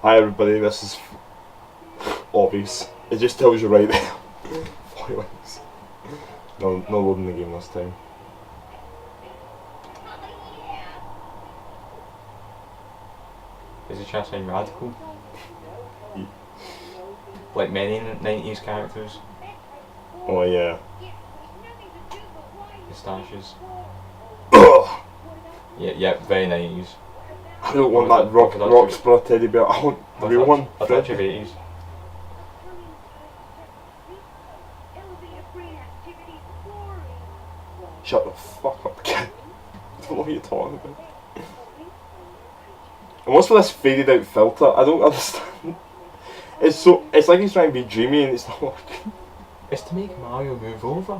Hi everybody, this is obvious. It just tells you right there. Foilings. No loading the game this time. Is he trying to sound radical? Like many 90s characters. Oh yeah. Moustaches. Yeah, very 90s. I don't want that Roxborough teddy bear. I want the real one. A touch of 80s. Shut the fuck up, kid. I don't know what you're talking about. And what's with this faded out filter? I don't understand. It's like he's trying to be dreamy and it's not working. It's to make Mario move over.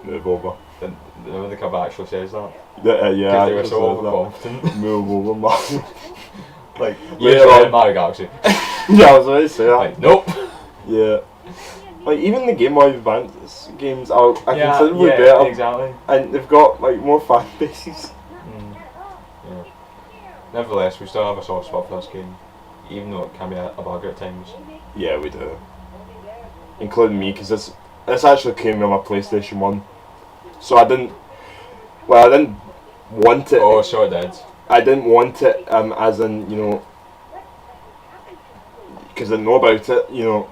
Move over. The cover actually says that. Yeah, they were so overconfident. Move over, Mario. Like, yeah, Mario Galaxy. Yeah, I was about to say that. Like, nope. Yeah. Like, even the Game Boy Advance games are considerably better. Exactly. And they've got, like, more fan bases. Yeah. Nevertheless, we still have a soft spot for this game, even though it can be a bugger at times. Yeah, we do. Including me, because this actually came with my PlayStation 1. So I didn't want it. Oh, so it did. I didn't want it, as in, you know, because I didn't know about it, you know.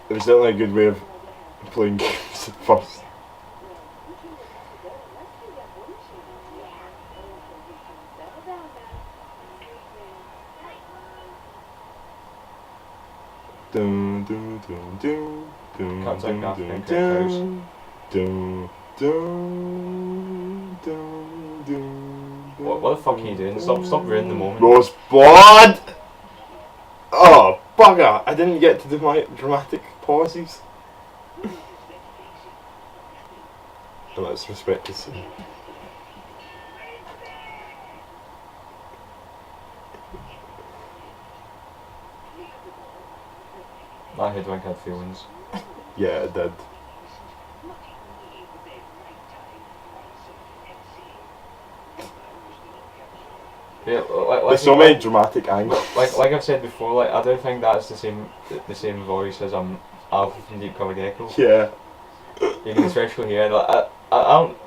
It was certainly a good way of playing games at first. Dun, dun, dun, dun, dun, Cuts out dun, Gaff dun, and dun, dun, dun, dun, dun, What the fuck are you doing? Stop ruining the moment. Rosebud! Oh, bugger! I didn't get to do my dramatic pauses. And let's respect the scene. That hoodwink had feelings. Yeah, it did. Yeah, There's so many dramatic angles. Like I've said before, like I don't think that's the same voice as Alpha from Deep Cover Gecko. Yeah. You can especially hear. Like, I don't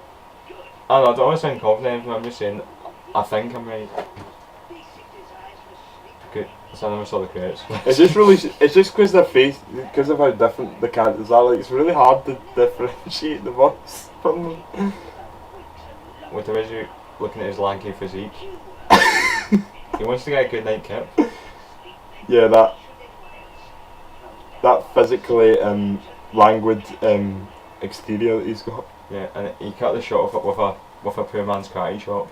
want to sound confident, but I'm just saying. I think I'm right. Good. So I never saw the credits. It's just because their face, because of how different the characters are. Like, it's really hard to differentiate the voice from them. With the way you're looking at his lanky physique. He wants to get a good night kip. Yeah, that physically languid exterior that he's got. Yeah, and he cut the shot off with a poor man's karate chop.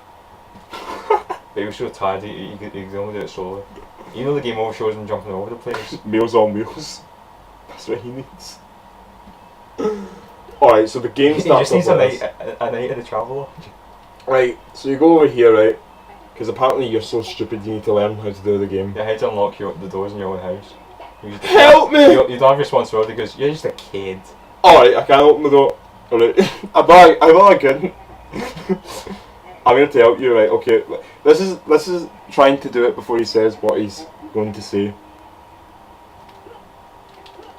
But he was so tired he could only do it slowly. You know the game over shows him jumping all over the place. Meals on wheels. That's what he needs. Alright, so the game starts. He just needs a night in the travel lodge. Right, so you go over here, right? Because apparently you're so stupid you need to learn how to do the game. Yeah, how to unlock the doors in your own house. Help me! You don't have responsibility because you're just a kid. Alright, I can't open the door. Alright, I thought I couldn't. I'm here to help you, right? Okay, this is trying to do it before he says what he's going to say.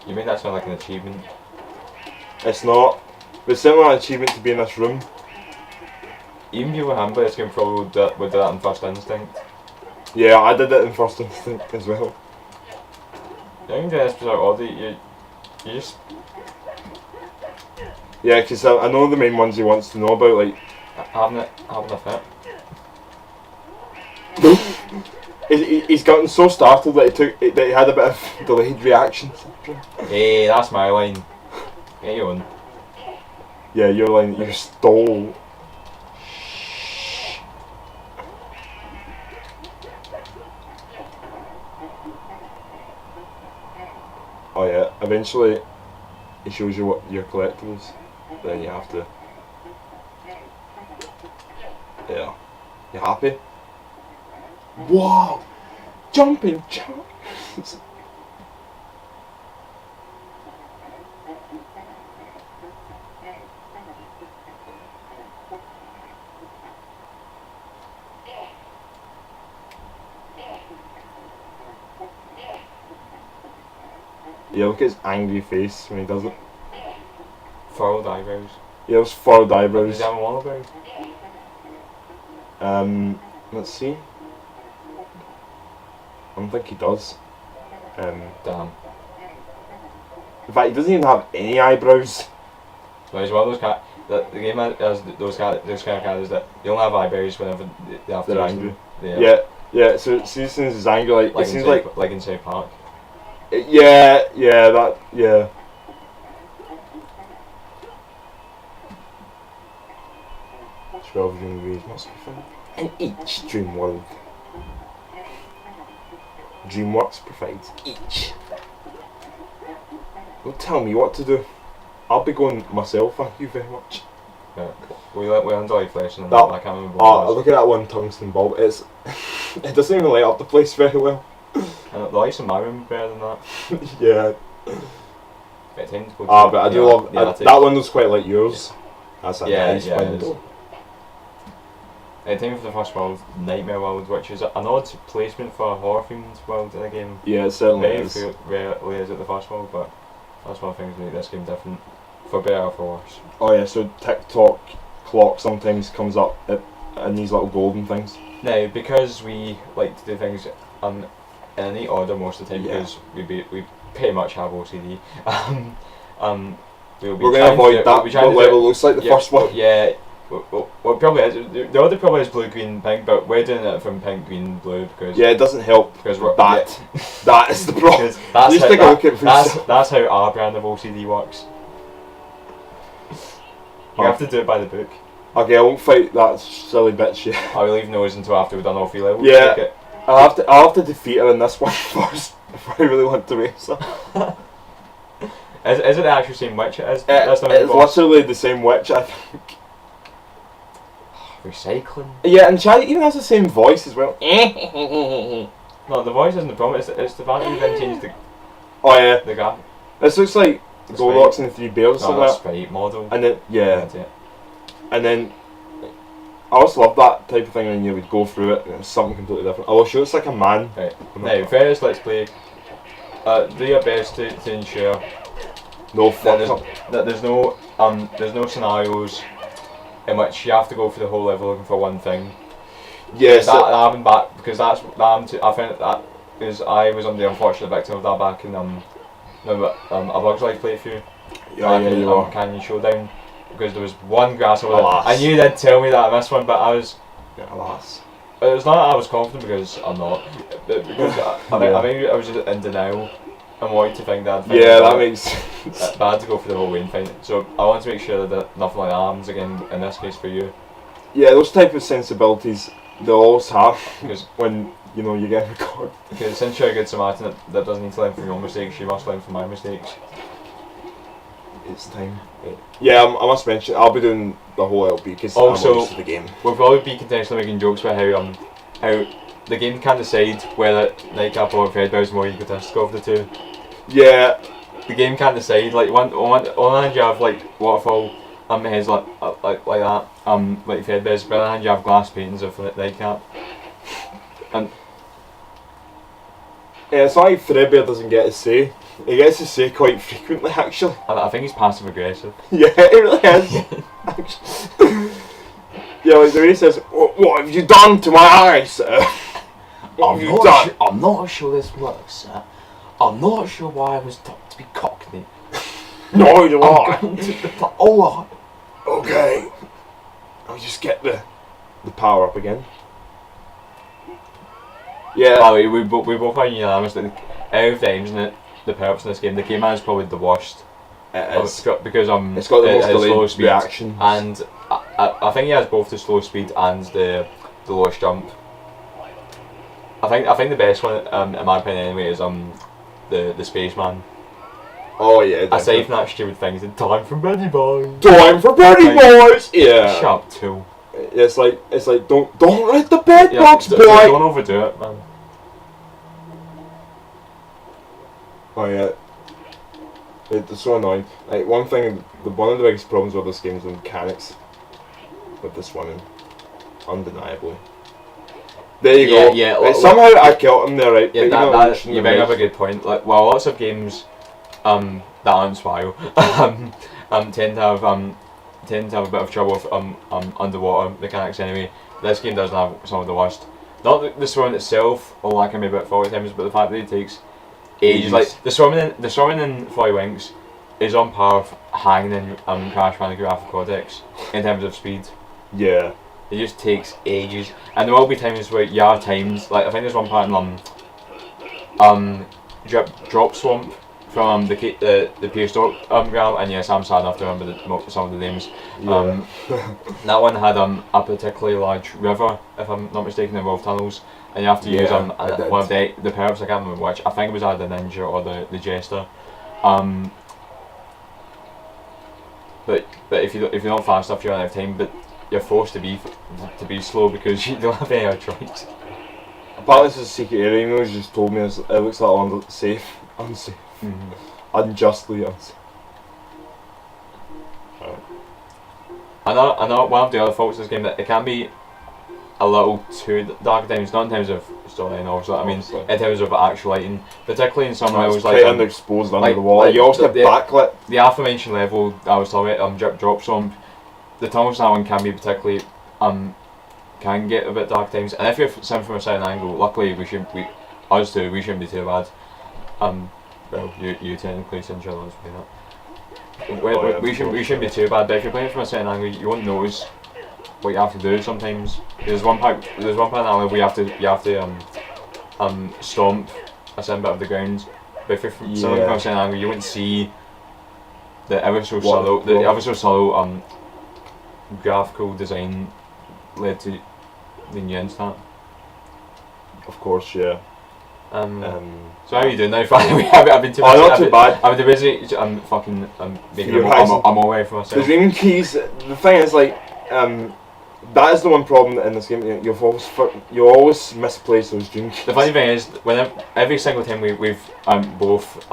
You made that sound like an achievement. It's not. But it's certainly an achievement to be in this room. Even people who handle this game probably would do that in First Instinct. Yeah, I did it in First Instinct as well. You can do this without audio, you just... Yeah, because I know the main ones he wants to know about, like... Having a fit. He's gotten so startled that he had a bit of delayed reaction. Hey, that's my line. Get you on. Yeah, your line that you stole. Oh yeah, eventually it shows you what your collectibles, then you have to... Yeah. You happy? Wow! Jumping jacks! Yeah, look at his angry face when he does it. Furrowed eyebrows. Yeah, those furrowed Does eyebrows. he have a monobrow? Let's see. I don't think he does. Damn. In fact, he doesn't even have any eyebrows. So he's one of those the game has those kind of characters that they only have eyebrows whenever they have to They're use angry. them. Yeah. So see, since he's angry, like it seems like in South Park. Yeah. 12 dream ways must be found in each dream world. DreamWorks provides each. Don't tell me what to do. I'll be going myself, thank you very much. Yeah. We learned all fleshing and That- I can't remember what it was. Look at that one tungsten bulb. It doesn't even light up the place very well. And the lights in my room are better than that. Yeah. It tends to go But I do love attic. that window's quite like yours. That's a nice it window. is. Time for the first world, Nightmare World, which is an odd placement for a horror themed world in a game. Yeah, it certainly Very is. rarely is it the first world, but that's one of the things that make this game different, for better or for worse. Oh yeah, so TikTok clock sometimes comes up in these little golden things. Now, because we like to do things in a neat order most of the time, Yeah. because we pretty much have OCD, we'll be We're trying gonna avoid to, that. we'll be trying What to do level looks like the first one. Yeah. Well, probably is. The order probably is blue, green, pink, but we're doing it from pink, green, blue because Yeah, it doesn't help. because we're That that is the problem. because that's Just how, take a look at it for that's yourself. that's how our brand of OCD works. You have to do it by the book. Okay, I won't fight that silly bitch yet. I will leave those until after we've done all 3 levels. Yeah. Take it. I'll have to defeat her in this one first before I really want to race her. Is it the actual same witch? It is. That's not It's literally the same witch, I think. recycling. Yeah, and Chad even has the same voice as well. No, the voice isn't the problem. It's the fact that you then changed Oh yeah, the guy. this looks like The Goldilocks and the Three Bears or No, something that's like that. Sprite model. And then yeah, That's it. and then I also love that type of thing when you would go through it and it's something completely different. Oh, sure, it's like a man. Right. Now, first, let's play. Do your best to ensure No that fuck. there's no scenarios in which you have to go for the whole level looking for one thing. Yes. That happened back because that happened to, I found that because I was the unfortunate victim of that back in a Bugs Life playthrough. Yeah, back in, you are. Canyon Showdown, because there was one grass over Alas. there. And you did tell me that I missed one, but I was. Yeah, alas. It was not that I was confident because I'm not. But because I think I was just in denial and wanted to think that. Yeah, that makes sense. But I had to go for the whole Wayne thing. So I want to make sure that nothing like that happens again in this case for you. Yeah, those type of sensibilities they'll always have Because when you know you get recorded. since you're a good Samaritan that doesn't need to learn from your mistakes, you must learn from my mistakes. It's time. Yeah, I must mention I'll be doing the whole LP because I'm Also- not used to the game. We'll probably be intentionally making jokes about how the game can't decide whether Nightcap or Fredbear is more egotistical of the two. Yeah, The game can't decide. Like on one hand you have like waterfall heads like that. Like Fredbear's. But on the other hand you have glass paintings of Nightcap. And yeah, it's not like Fredbear doesn't get to say. He gets to say quite frequently, actually. I think he's passive aggressive. Yeah, it really is. Actually. Yeah, like the way he says, "What have you done to my eyes, sir? What have you done?" I'm not sure this works, sir. I'm not sure why I was taught to be cockney. No, do I'm I. going to the oh, Okay. I'll just get the power up again. Yeah. by the way, we both are unanimous that out of the games in the purpose in this game, the game is probably the worst. It's Because it's got the most it has slow delayed speed, reactions. and I think it has both the slow speed and the lowest jump. I think the best one, in my opinion anyway, is the spaceman. Oh yeah. Aside from that stupid thing, it's time for Betty Boy. Time for Birdie Like- Boys. Yeah. Shut up, too. It's like don't let the bed box boy. Don't overdo it, man. Oh yeah. It's so annoying. Like one of the biggest problems with this game is the mechanics. With this one, undeniably. There you go. Yeah. Right, somehow I killed him there, right? Yeah, But you bring up a good point. Like, well, lots of games that aren't spiral tend to have a bit of trouble with underwater mechanics anyway. This game doesn't have some of the worst. Not the swimming itself, although that can be a bit faulty at times, but the fact that it takes ages. Like the swimming in Fly Winks is on par with hanging in Crash Bandicoot Alpha Codex in terms of speed. Yeah. It just takes ages, and there will be times where you are times. Like I think there's one part in Drop Swamp from the prehistoric realm, and yes, I'm sad enough to remember some of the names. Yeah. That one had a particularly large river, if I'm not mistaken, involved tunnels, and you have to use one of the perps. I can't remember which. I think it was either the ninja or the jester. But if you're not fast enough, you don't have time. But you're forced to be slow because you don't have any other choice. Apparently, this is a secret area. Emails just told me it looks like unsafe. Mm-hmm. Unjustly unsafe. I know one of the other faults of this game that it can be a little too dark at times, not in terms of storyline obviously, I mean in terms of actual lighting, particularly in some levels like underexposed under the wall. You also get backlit. The aforementioned level I was talking about, Drop Swamp, the tunnels in that one can be particularly can get a bit dark at times, and if you're seen from a certain angle, luckily we shouldn't be too bad. Well, you technically, since you're the ones playing that. We shouldn't be too bad, but if you're playing from a certain angle, you won't notice what you have to do sometimes. There's one part in that level where you have to stomp a certain bit of the ground. But if you're from a certain angle, you wouldn't see the ever so subtle graphical design led to the nuance that. Of course, yeah. So how are you doing now? Finally, I've been too busy. Not too bad. I've been busy. I'm making I'm away from myself. The dream keys. The thing is, like, that is the one problem in this game. You always misplace those dream keys. The funny thing is, every single time we've both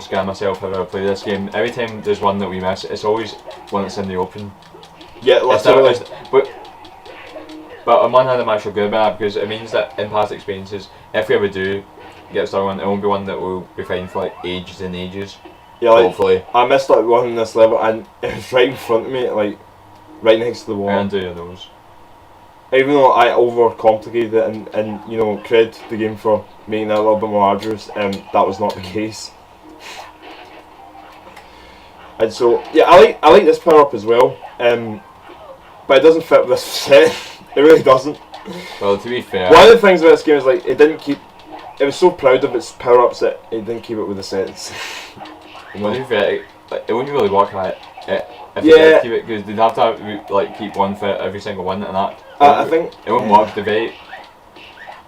Sky and myself have ever played this game, every time there's one that we miss, it's always one that's in the open. Yeah, literally. But on one hand, I'm actually good about that because it means that in past experiences, if we ever do get started one, it won't be one that will be fine for like ages and ages. Yeah, like, hopefully. I missed like one in this level and it was right in front of me, like right next to the wall. And do those. Even though I overcomplicated it and you know, credit the game for making it a little bit more arduous, that was not the case. And so yeah, I like this power up as well, but it doesn't fit with this set. It really doesn't. Well, to be fair, one of the things about this game is like it was so proud of its power ups that it didn't keep it with the sets. Well, to be fair, it wouldn't really work at it if you did keep it, because they'd have to like keep one for every single one, and that I think it wouldn't work. The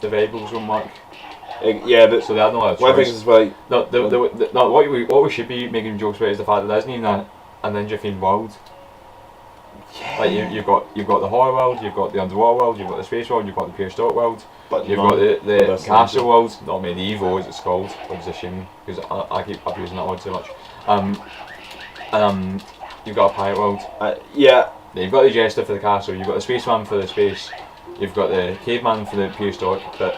variables wouldn't work. Yeah, but so they had no other choice. One of the things is like what we should be making jokes about is the fact that there isn't even a ninja themed world. Yeah. Like you've got the horror world, you've got the underwater world, you've got the space world, you've got the prehistoric world, but you've got the castle world, not medieval as it's called, which is a shame because I keep abusing that word too much. You've got a pirate world. Yeah. You've got the jester for the castle, you've got the spaceman for the space, you've got the caveman for the prehistoric, but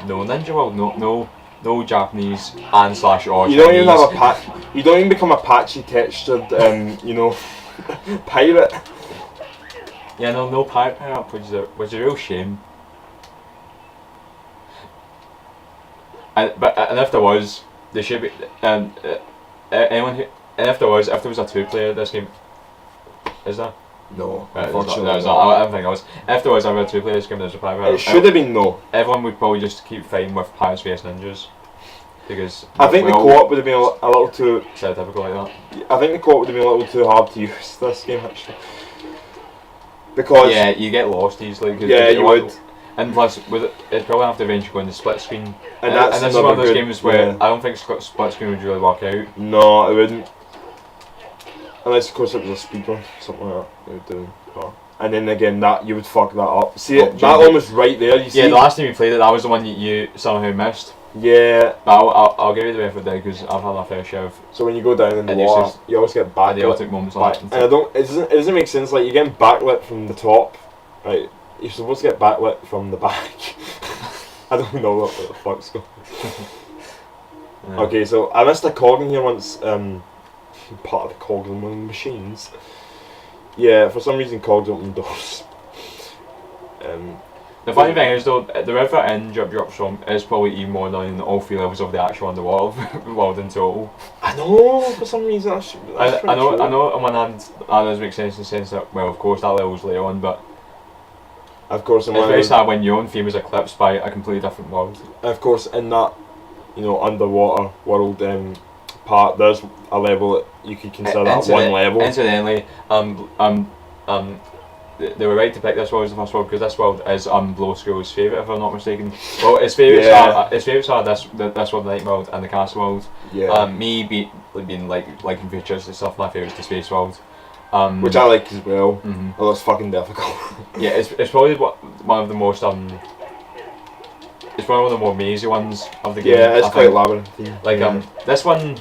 no ninja world, no Japanese and slash or You Chinese. don't even have you don't even become a patchy textured you know, pirate. Yeah, no pirate power up, which is a real shame. And if there was, there should be if there was a 2-player this game, is there? No, unfortunately I don't think it was. If there was ever a 2-player this game, there's a pirate power. It should have been though. Everyone would probably just keep fighting with Pirates vs Ninjas. Because I think the co-op would have been a little too stereotypical like that. I think the co-op would have been a little too hard to use this game actually. Because yeah, you get lost easily. Yeah, you would. And plus, it'd probably have to eventually go into split screen. And that's this is one of those games where I don't think split screen would really work out. No, it wouldn't. Unless of course it was a speedrun, something like that. It would do. And then again, that you would fuck that up. See, that almost right there. You see. Yeah, the last time you played it, that was the one you somehow missed. Yeah. But I'll give you the benefit of the doubt because I've had my fair share of. So when you go down in the water, you always get backlit. Idiotic moments like that. And it doesn't make sense. Like you're getting backlit from the top, right? You're supposed to get backlit from the back. I don't know what the fuck's going on. Yeah. Okay, so I missed a cog in here once. Part of the cogs in one of the machines. Yeah, for some reason cogs open doors. The funny thing is though, the river in Drip Drop Swamp is probably even more annoying than all 3 levels of the actual underwater world in total. I know, for some reason that's I know on one hand that does make sense in the sense that, well, of course that level's later on, but of course, it's very sad when your own theme is eclipsed by a completely different world. Of course, in that, underwater world part, there's a level that you could consider that one level. Incidentally, they were right to pick this world as the first world because this world is Blow School's favourite, if I'm not mistaken. Well, his favourites are this world, the Night World, and the Castle World. Yeah. Me being liking features and stuff, my favourite's the Space World. Which I like as well. Mm-hmm. Although it's fucking difficult. Yeah, it's probably one of the most it's one of the more mazy ones of the game. Yeah, it's quite labyrinthine. Like this one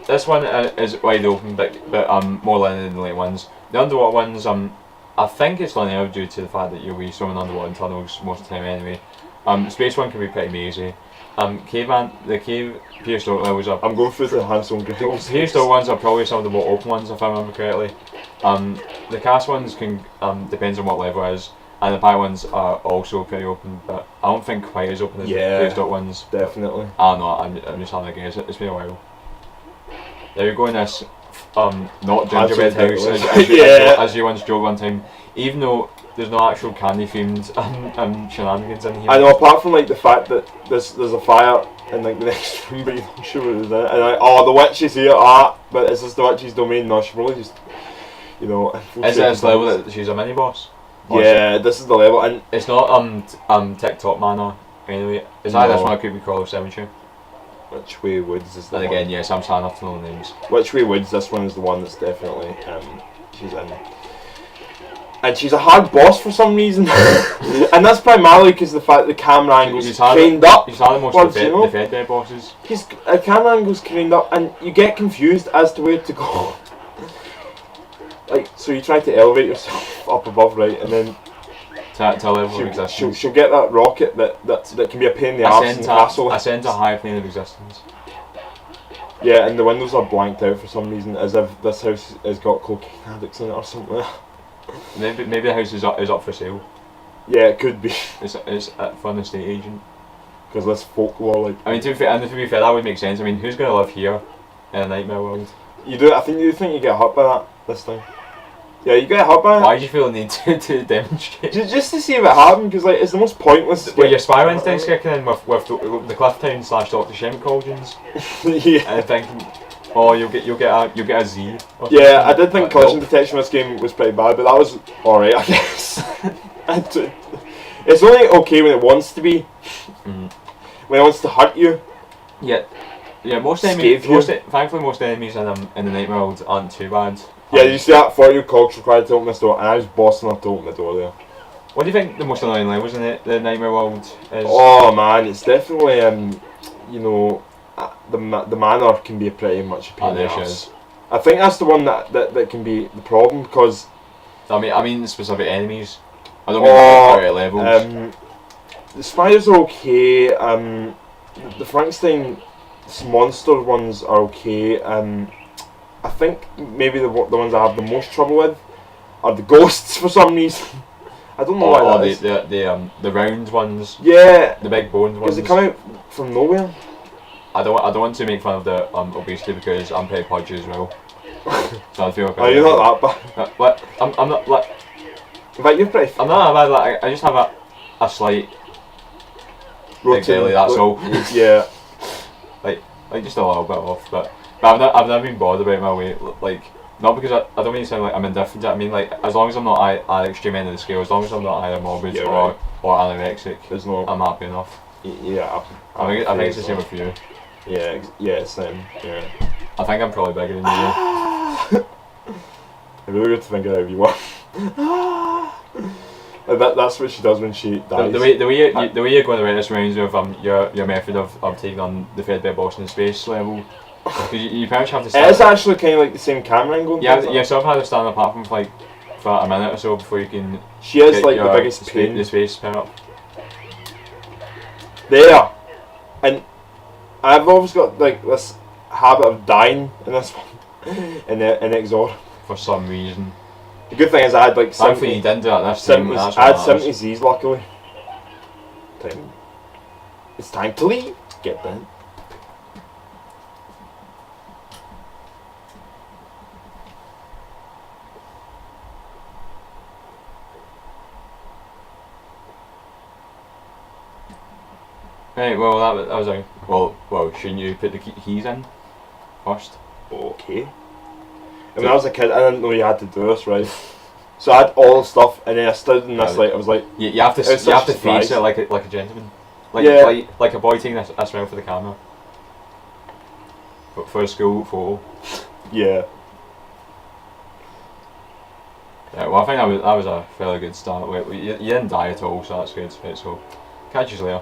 is wide open, but more linear than the late ones. The underwater ones, I think it's linear due to the fact that you'll be swimming underwater in tunnels most of the time anyway. Space one can be pretty mazy. The cave pierced out levels are. I'm going through the hands-on graphics. Pierced out ones are probably some of the more open ones, if I remember correctly. The cast ones can depends on what level it is, and the pie ones are also pretty open, but I don't think quite as open as the pierced out ones. Definitely. I don't know. I'm just having a guess. It's been a while. There we go in this not gingerbread house as you once joked one time. Even though there's no actual candy themed shenanigans in here. I know, apart from like the fact that there's a fire in like the next room, but you're not sure what it is. And the witch is here. But is this the witch's domain? No, she probably just Is this level that she's a mini boss? Yeah, this is the level, and it's not TikTok mana anyway. It's either this one or Creepy Crawler Cemetery. Which Way Woods is the and one. Again, yes, I'm sad enough to know the names. Which Way Woods, this one is the one that's definitely she's in. And she's a hard boss for some reason. And that's primarily because the fact the camera angle's craned up. He's had the most defended bosses. Camera angle's craned up and you get confused as to where to go. Like, so you try to elevate yourself up above, right, and then to a level of existence. She'll get that rocket that can be a pain in the arse in the castle. Ascend to a higher plane of existence. Yeah, and the windows are blanked out for some reason, as if this house has got cocaine addicts in it or something. Maybe the house is up for sale. Yeah, it could be. It's for an estate agent. Because this folklore, like. I mean, to be fair, that would make sense. I mean, who's going to live here in a nightmare world? You do. I think you get hurt by that this time. Yeah, you get hurt by it. Why do you feel the need to demonstrate? Just to see if it happened, because like it's the most pointless. Well, your spy instinct's kicking in with the Clifftown / Dr. Shemp cauldrons. Yeah. And thinking, oh, you'll get a Z. Yeah, I did think collision detection in this game was pretty bad, but that was alright, I guess. It's only okay when it wants to be. When it wants to hurt you. Yeah. Most enemies. Thankfully, most enemies in the night world aren't too bad. Yeah, you see that 40 cogs required to open this door, and I was boss enough to open the door there. What do you think the most annoying levels in the Nightmare World is? Oh man, it's definitely the manor can be pretty much a pain in the arse. I think that's the one that can be the problem because. I mean specific enemies. I don't mean levels. The spiders are okay. The Frankenstein monster ones are okay. I think maybe the ones I have the most trouble with are the ghosts for some reason. I don't know why that is. The round ones. Yeah. The big boned ones. Because they come out from nowhere. I don't want to make fun of the obesity because I'm pretty pudgy as well. So I feel. Oh, you're not that bad. I'm not like. In fact, you're pretty. I'm not that bad. Like, I just have a slight. Big belly. That's all. Yeah. like just a little bit off, but I've never been bothered about my weight. Like, not because I don't mean to sound like I'm indifferent. I mean, like, as long as I'm not at extreme end of the scale, as long as I'm not either morbid or anorexic, I'm happy enough. Yeah. I think it's the same with you. Yeah, same. Yeah. I think I'm probably bigger than you. I really good to think of how you are. That's what she does when she dies. The way you're going to write this reminds me of your method of taking on the Fedbear boss in the space level. You pretty much have to stand. It is actually kind of like the same camera angle. Yeah, you sort of have to stand apart from for a minute or so before you can. She is like the biggest pain. The space power up. There, And I've always got like this habit of dying in this one, in XOR. For some reason. The good thing is I had like Thankfully you didn't do that this time. 70s, I had 70 Z's luckily. It's time to leave. Get that. Right, well that was a well. Shouldn't you put the keys in first? Okay. And when I was a kid, I didn't know you had to do this, right? So I had all the stuff, and then I stood in this I was like, you have to face it like a gentleman, like a boy taking this round for the camera, for a school photo. Yeah. Yeah, well I think that was a fairly good start. You didn't die at all, so that's good. So catch you later.